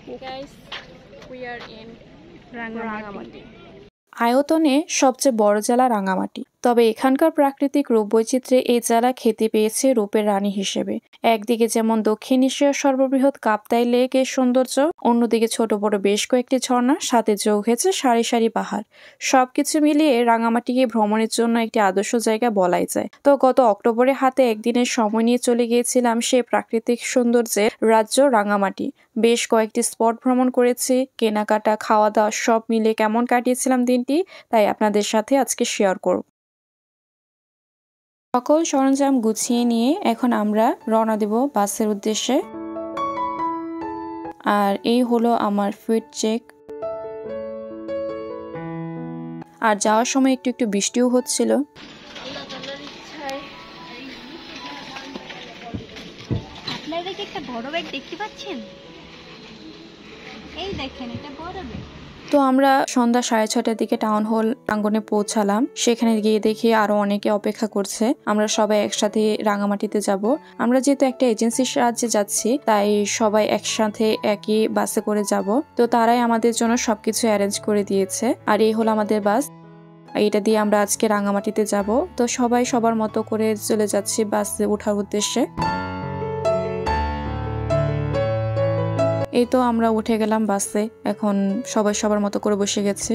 Guys, we are in Rangamati. আয়তনে সবচেয়ে বড় জেলা রাঙ্গামাটি, তবে এখানকার প্রাকৃতিক রূপ বৈচিত্র্যে এই জেলা খ্যাতি পেয়েছে রূপের রানী হিসেবে। একদিকে যেমন দক্ষিণ এশিয়ার সর্ববৃহৎ কাপ্তাই লেক এর সৌন্দর্য, অন্যদিকে ছোট বড় বেশ কয়েকটি ঝর্ণা, সাথে যোগ হয়েছে সারি সারি পাহাড়। সবকিছু মিলিয়ে রাঙ্গামাটিকে ভ্রমণের জন্য একটি আদর্শ জায়গা বলাই যায়। তো গত অক্টোবরে হাতে একদিনের সময় নিয়ে চলে গিয়েছিলাম সেই প্রাকৃতিক সৌন্দর্যের রাজ্য রাঙ্গামাটি। বেশ কয়েকটি স্পট ভ্রমণ করেছি, কেনাকাটা, খাওয়া দাওয়া সব মিলে কেমন কাটিয়েছিলাম দিনটি, তাই আপনাদের সাথে আজকে শেয়ার করব। সকল সরঞ্জাম গুছিয়ে নিয়ে এখন আমরা রওনা দেব বাসের উদ্দেশ্যে। আর এই হলো আমার ফিট চেক। আর যাওয়ার সময় একটু একটু বৃষ্টিও হচ্ছিল। আপনারা কি একটা বড় ব্যাগ দেখতে পাচ্ছেন? এই দেখেন, এটা বড় ব্যাগ। তো আমরা সন্ধ্যা 6:30টার দিকে টাউন হল প্রাঙ্গণে পৌঁছালাম। সেখানে গিয়ে দেখি আরো অনেকে অপেক্ষা করছে। আমরা সবাই একসাথে রাঙামাটিতে যাব। আমরা যেহেতু একটা এজেন্সির সাহায্যে যাচ্ছি, তাই সবাই একসাথে একই বাসে করে যাব। তো তারাই আমাদের জন্য সবকিছু অ্যারেঞ্জ করে দিয়েছে। আর এই হলো আমাদের বাস, এটা দিয়ে আমরা আজকে রাঙামাটিতে যাব। তো সবাই সবার মতো করে চলে যাচ্ছি বাসে ওঠার উদ্দেশ্যে। এই তো আমরা উঠে গেলাম বাসে, এখন সবাই সবার মতো করে বসে গেছি।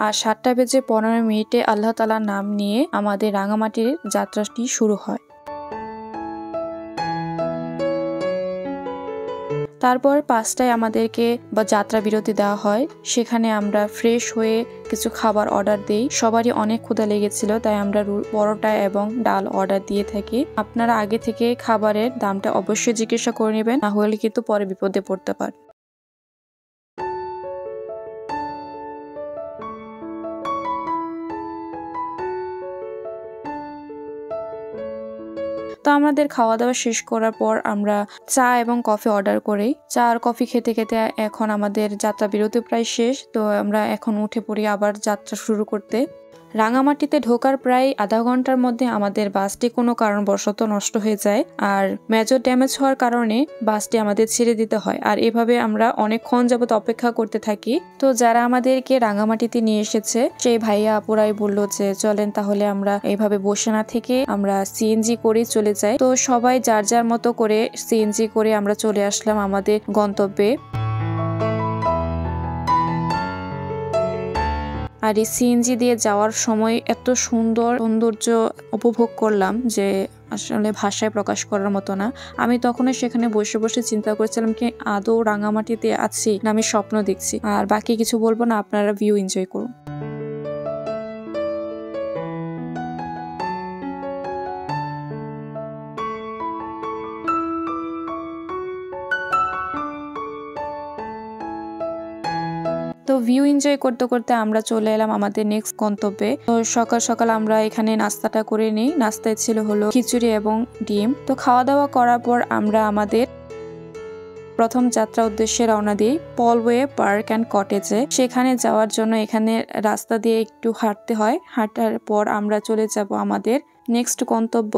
আর 7:15 আল্লাহ তাআলার নাম নিয়ে আমাদের রাঙামাটির যাত্রাটি শুরু হয়। তারপর 5টায় আমাদেরকে যাত্রা বিরতি দেওয়া হয়। সেখানে আমরা ফ্রেশ হয়ে কিছু খাবার অর্ডার দেই। সবারই অনেক ক্ষুধা লেগেছিল, তাই আমরা পরোটা এবং ডাল অর্ডার দিয়ে থাকি। আপনারা আগে থেকে খাবারের দামটা অবশ্যই জিজ্ঞাসা করে নেবেন, না হলে কিন্তু পরে বিপদে পড়তে পারেন। তো আমাদের খাওয়া দাওয়া শেষ করার পর আমরা চা এবং কফি অর্ডার করি। চা আর কফি খেতে খেতে এখন আমাদের যাত্রা বিরতি প্রায় শেষ। তো আমরা এখন উঠে পড়ি আবার যাত্রা শুরু করতে। রাঙামাটিতে ঢোকার প্রায় আধা ঘন্টার মধ্যে আমাদের বাসটি কোনো কারণবশত নষ্ট হয়ে যায়, আর মেজর ড্যামেজ হওয়ার কারণে বাসটি আমাদের ছেড়ে দিতে হয়। আর এভাবে আমরা অনেকক্ষণ যাবত অপেক্ষা করতে থাকি। তো যারা আমাদেরকে রাঙামাটিতে নিয়ে এসেছে সেই ভাইয়া আপুরাই বললো যে চলেন তাহলে আমরা এইভাবে বসে না থেকে আমরা সিএনজি করে চলে যাই। তো সবাই যার যার মতো করে সিএনজি করে আমরা চলে আসলাম আমাদের গন্তব্যে। আর এই সিএনজি দিয়ে যাওয়ার সময় এত সৌন্দর্য উপভোগ করলাম যে আসলে ভাষায় প্রকাশ করার মতো না। আমি তখনই সেখানে বসে বসে চিন্তা করছিলাম কি আদৌ রাঙামাটিতে আছি না আমি স্বপ্ন দেখছি। আর বাকি কিছু বলবো না, আপনারা ভিউ এনজয় করুন। তো ভিউ এনজয় করতে করতে আমরা চলে এলাম আমাদের নেক্সট গন্তব্যে। তো সকাল সকাল আমরা এখানে নাস্তাটা করে নিই। নাস্তায় ছিল হলো খিচুড়ি এবং ডিম। তো খাওয়া দাওয়া করার পর আমরা আমাদের প্রথম যাত্রা উদ্দেশ্যে রওনা দিই পলওয়ে পার্ক অ্যান্ড কটেজে। সেখানে যাওয়ার জন্য এখানে রাস্তা দিয়ে একটু হাঁটতে হয়। হাঁটার পর আমরা চলে যাব আমাদের নেক্সট গন্তব্য,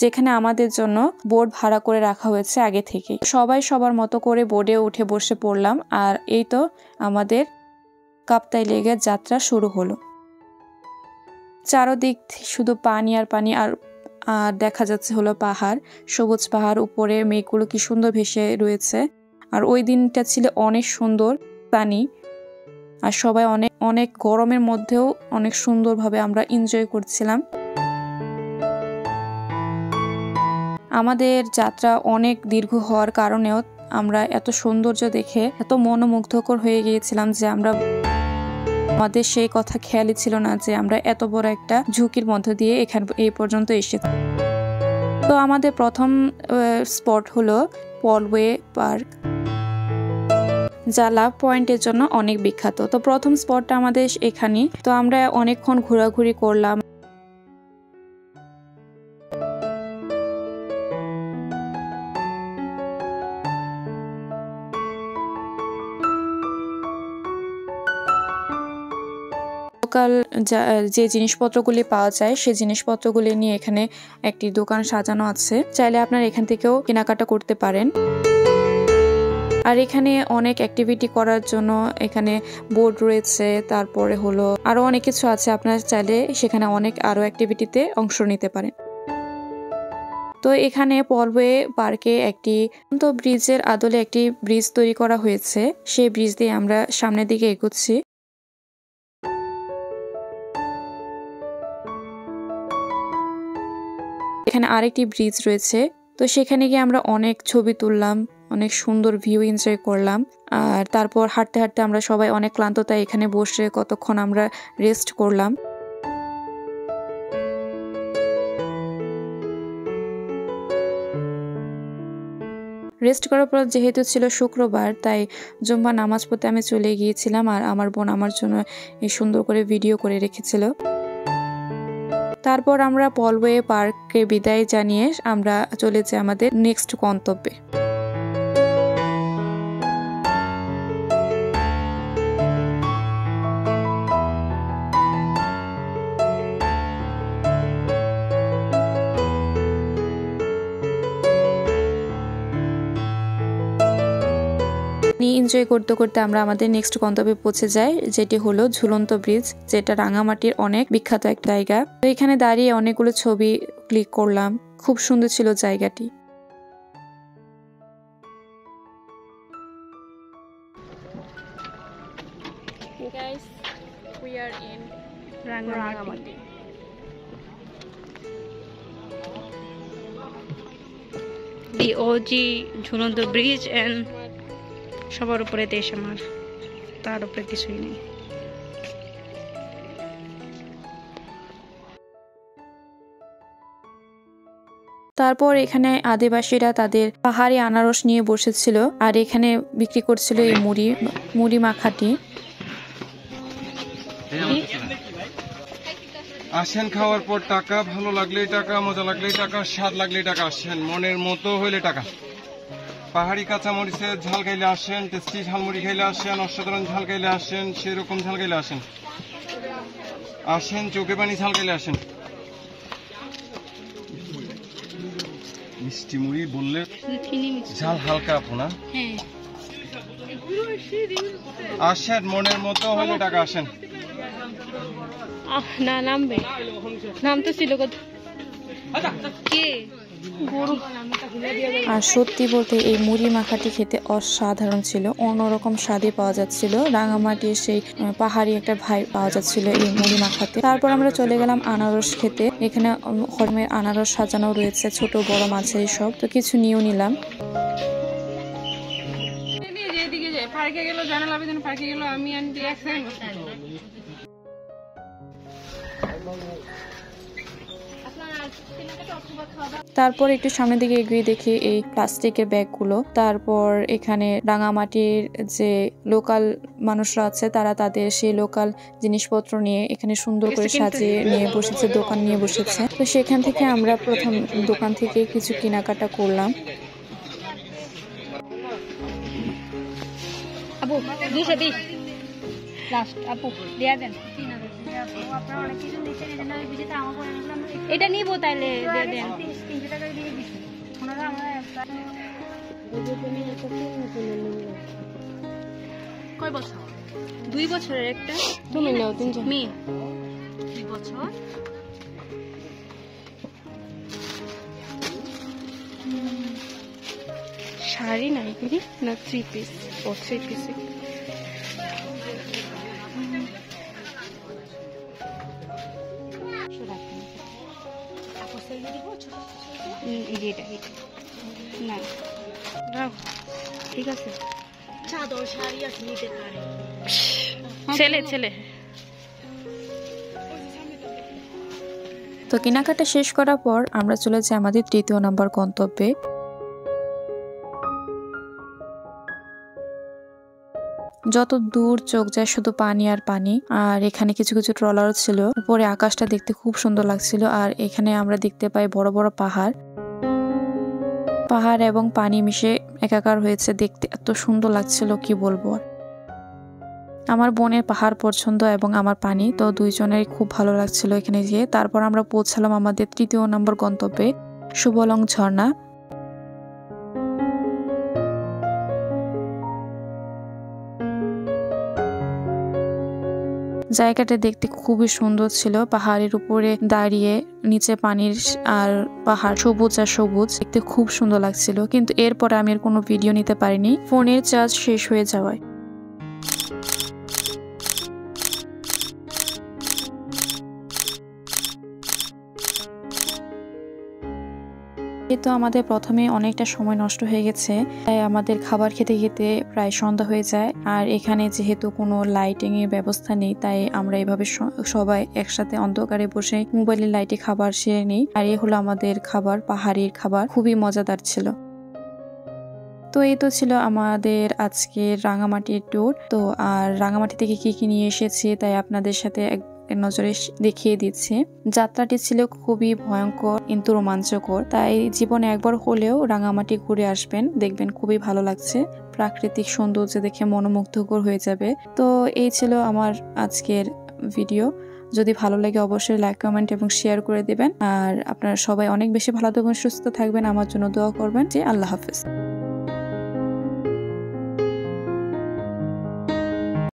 যেখানে আমাদের জন্য বোর্ড ভাড়া করে রাখা হয়েছে আগে থেকে। সবাই সবার মতো করে বোর্ডে উঠে বসে পড়লাম। আর এই তো আমাদের কাপ্তাই লেকের যাত্রা শুরু হলো। চারদিক শুধু পানি আর পানি, আর দেখা যাচ্ছে হলো পাহাড়, সবুজ পাহাড়, উপরে মেঘগুলো কি সুন্দর ভেসে রয়েছে। আর ওই দিনটা ছিল অনেক সুন্দর পানি, আর সবাই অনেক অনেক গরমের মধ্যেও অনেক সুন্দরভাবে আমরা এনজয় করছিলাম। আমাদের যাত্রা অনেক দীর্ঘ হওয়ার কারণেও আমরা এত সৌন্দর্য দেখে এত মনোমুগ্ধকর হয়ে গিয়েছিলাম যে আমরা আমাদের সেই কথা খেয়ালই ছিল না যে আমরা এত বড় একটা ঝুঁকির মধ্য দিয়ে এই পর্যন্ত এসেছি। তো আমাদের প্রথম স্পট হলো পলওয়ে পার্ক, যা লাভ পয়েন্টের জন্য অনেক বিখ্যাত। তো প্রথম স্পটটা আমাদের এখানে। তো আমরা অনেকক্ষণ ঘোরাঘুরি করলাম। লোকাল যে জিনিসপত্রগুলি পাওয়া যায় সেই জিনিসপত্রগুলি নিয়ে এখানে একটি দোকান সাজানো আছে, চাইলে আপনারা এখান থেকেও কেনাকাটা করতে পারেন। আর এখানে অনেক অ্যাক্টিভিটি করার জন্য এখানে বোর্ড রয়েছে, তারপরে হলো আরো অনেক কিছু আছে, আপনারা চাইলে সেখানে অনেক আরো অ্যাক্টিভিটিতে অংশ নিতে পারেন। তো এখানে পলওয়ে পার্কে একটি ব্রিজের আদলে একটি ব্রিজ তৈরি করা হয়েছে, সেই ব্রিজ দিয়ে আমরা সামনের দিকে এগোচ্ছি। এখানে আরেকটি ব্রিজ রয়েছে, তো সেখানে গিয়ে আমরা অনেক ছবি তুললাম, অনেক সুন্দর ভিউ এনজয় করলাম। আর তারপর হাঁটতে হাঁটতে আমরা সবাই অনেক ক্লান্ত, তাই এখানে বসে কতক্ষণ আমরা রেস্ট করলাম। রেস্ট করার পর যেহেতু ছিল শুক্রবার, তাই জুম্মা নামাজ পড়তে আমি চলে গিয়েছিলাম, আর আমার বোন আমার জন্য এই সুন্দর করে ভিডিও করে রেখেছিল। তারপর আমরা পলওয়ে পার্কে বিদায় জানিয়ে আমরা চলে যাই আমাদের নেক্সট গন্তব্যে। এনজয় করতে করতে আমরা আমাদের নেক্সট গন্তব্যে পৌঁছে যাই, যেটি হলো ঝুলন্ত ব্রিজ, যেটা রাঙামাটির অনেক বিখ্যাত এক জায়গা। তো এখানে দাঁড়িয়ে অনেকগুলো ছবি ক্লিক করলাম, খুব সুন্দর ছিল জায়গাটি। Guys, we are in Rangamati. The OG ঝুলন্ত ব্রিজ and সবার উপরে দেশ আমার, তার উপরে কিছুই নেই। তারপর এখানে আদিবাসীরা তাদের পাহাড়ি আনারস নিয়ে বসেছিল, আর এখানে বিক্রি করছিল এই মুড়ি মাখাটি। আসেন খাওয়ার পর টাকা, ভালো লাগলেই টাকা, মজা লাগলেই টাকা, স্বাদ লাগলেই টাকা, আসেন মনের মতো হইলে টাকা। পাহাড়ি কাঁচামরিচের ঝাল খাইলে আসেন, টেস্টি ঝালমুড়ি খাইলে আসেন, অসাধারণ ঝাল খাইলে আসেন, সেরকম ঝাল খাইলে আসেন, আসেন চোখে পানি ঝাল খাইলে আসেন। মিষ্টি মুড়ি বললে ঝাল হালকা আপনা, আসেন মনের মতো হইলে টাকা, আসেন। না নামবে, নাম তো ছিল কে? আর সত্যি বলতে এই মুড়ি মাখাটি খেতে অসাধারণ ছিল, অন্যরকম স্বাদে পাওয়া যাচ্ছিল, রাঙামাটির সেই পাহাড়ি একটা ভাই পাওয়া যাচ্ছিল এই মুড়ি মাখাতে। তারপর আমরা চলে গেলাম আনারস খেতে, এখানে হরমের আনারস সাজানো রয়েছে, ছোট বড় মাঝারি সব, তো কিছু নিয়েও নিলাম। তারপর একটু সামনের দিকে এগিয়ে দেখি এই প্লাস্টিকের ব্যাগগুলো। তারপর এখানে রাঙামাটির যে লোকাল মানুষরা আছে তারা তাদের সেই লোকাল জিনিসপত্র নিয়ে এখানে সুন্দর করে সাজিয়ে নিয়ে বসেছে, দোকান নিয়ে বসেছে। তো সেখান থেকে আমরা প্রথম দোকান থেকে কিছু কেনাকাটা করলাম। আপু 220 লাস্ট, আপু দেয়া দেন। এটা নিব তাইলে দিয়ে দেন। কয় বছর? 2 বছরের একটা। তুমি নাও 3 মেয়ে 2 বছর। শাড়ি নাই এগুলি না 3 পিস? ও 3 পিস। না ঠিক আছে, চাদর শাড়ি আছে নিতে পারে, ছেলে ছেলে। তো কেনাকাটা শেষ করার পর আমরা চলে যাই আমাদের 3য় নাম্বার গন্তব্যে। যত দূর চোখ যায় শুধু পানি আর পানি, আর এখানে কিছু কিছু ট্রলারও ছিল। উপরে আকাশটা দেখতে খুব সুন্দর লাগছিল, আর এখানে আমরা দেখতে পাই বড় বড় পাহাড় এবং পানি মিশে একাকার হয়েছে, দেখতে এত সুন্দর লাগছিল কি বলবো। আমার বোনের পাহাড় পছন্দ এবং আমার পানি, তো দুইজনের খুব ভালো লাগছিল এখানে গিয়ে। তারপর আমরা পৌঁছালাম আমাদের 3য় নম্বর গন্তব্যে, সুবলং ঝর্ণা। জায়গাটা দেখতে খুবই সুন্দর ছিল, পাহাড়ের উপরে দাঁড়িয়ে নিচে পানির আর পাহাড় সবুজ আর সবুজ, দেখতে খুব সুন্দর লাগছিল। কিন্তু এরপরে আমি আর কোনো ভিডিও নিতে পারিনি, ফোনের চার্জ শেষ হয়ে যাওয়ায়। তো আমাদের প্রথমে অনেকটা সময় নষ্ট হয়ে গেছে, তাই আমাদের খাবার খেতে খেতে প্রায় সন্ধ্যা হয়ে যায়। আর এখানে যেহেতু কোনো লাইটিং এর ব্যবস্থা নেই, তাই আমরা এভাবে সবাই একসাথে অন্ধকারে বসে মোবাইলের লাইটে খাবার সেরে নিই। আর এ হলো আমাদের খাবার, পাহাড়ির খাবার, খুবই মজাদার ছিল। তো এই তো ছিল আমাদের আজকের রাঙামাটির ট্যুর। তো আর রাঙামাটি থেকে কি কি নিয়ে এসেছি তাই আপনাদের সাথে এক নজরে দেখিয়ে দিচ্ছি। যাত্রাটি ছিল খুবই ভয়ঙ্কর কিন্তু রোমাঞ্চকর, তাই জীবনে একবার হলেও রাঙামাটি ঘুরে আসবেন, দেখবেন খুবই ভালো লাগছে। প্রাকৃতিক সৌন্দর্য দেখে মনোমুগ্ধকর হয়ে যাবে। তো এই ছিল আমার আজকের ভিডিও। যদি ভালো লাগে অবশ্যই লাইক, কমেন্ট এবং শেয়ার করে দিবেন। আর আপনারা সবাই অনেক বেশি ভালো থাকবেন, সুস্থ থাকবেন, আমার জন্য দোয়া করবেন। যে আল্লাহ হাফেজ।